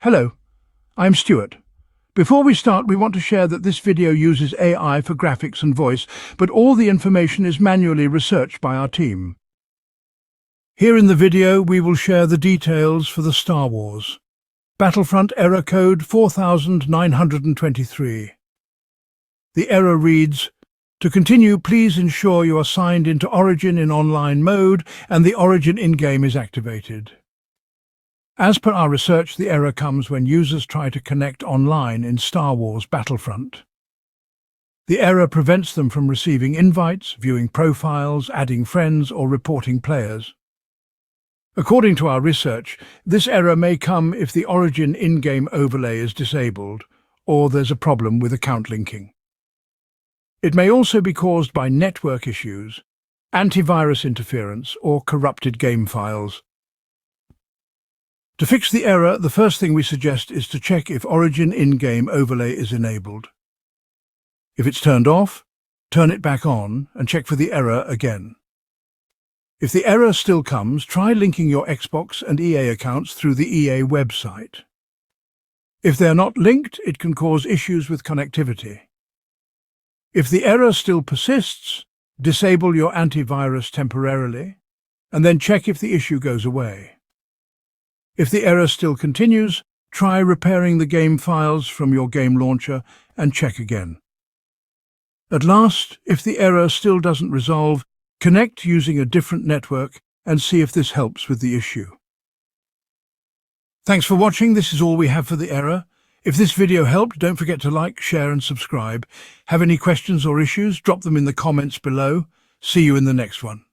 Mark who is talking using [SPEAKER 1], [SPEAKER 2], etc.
[SPEAKER 1] Hello, I'm Stuart. Before we start, we want to share that this video uses AI for graphics and voice, but all the information is manually researched by our team. Here in the video, we will share the details for the Star Wars Battlefront error code 4923. The error reads, "To continue, please ensure you are signed into Origin in online mode and the Origin in-game is activated." As per our research, the error comes when users try to connect online in Star Wars Battlefront. The error prevents them from receiving invites, viewing profiles, adding friends, or reporting players. According to our research, this error may come if the Origin in-game overlay is disabled, or there's a problem with account linking. It may also be caused by network issues, antivirus interference, or corrupted game files. To fix the error, the first thing we suggest is to check if Origin in-game overlay is enabled. If it's turned off, turn it back on and check for the error again. If the error still comes, try linking your Xbox and EA accounts through the EA website. If they're not linked, it can cause issues with connectivity. If the error still persists, disable your antivirus temporarily, and then check if the issue goes away. If the error still continues, try repairing the game files from your game launcher and check again. At last, if the error still doesn't resolve, connect using a different network and see if this helps with the issue. Thanks for watching. This is all we have for the error. If this video helped, don't forget to like, share and subscribe. Have any questions or issues? Drop them in the comments below. See you in the next one.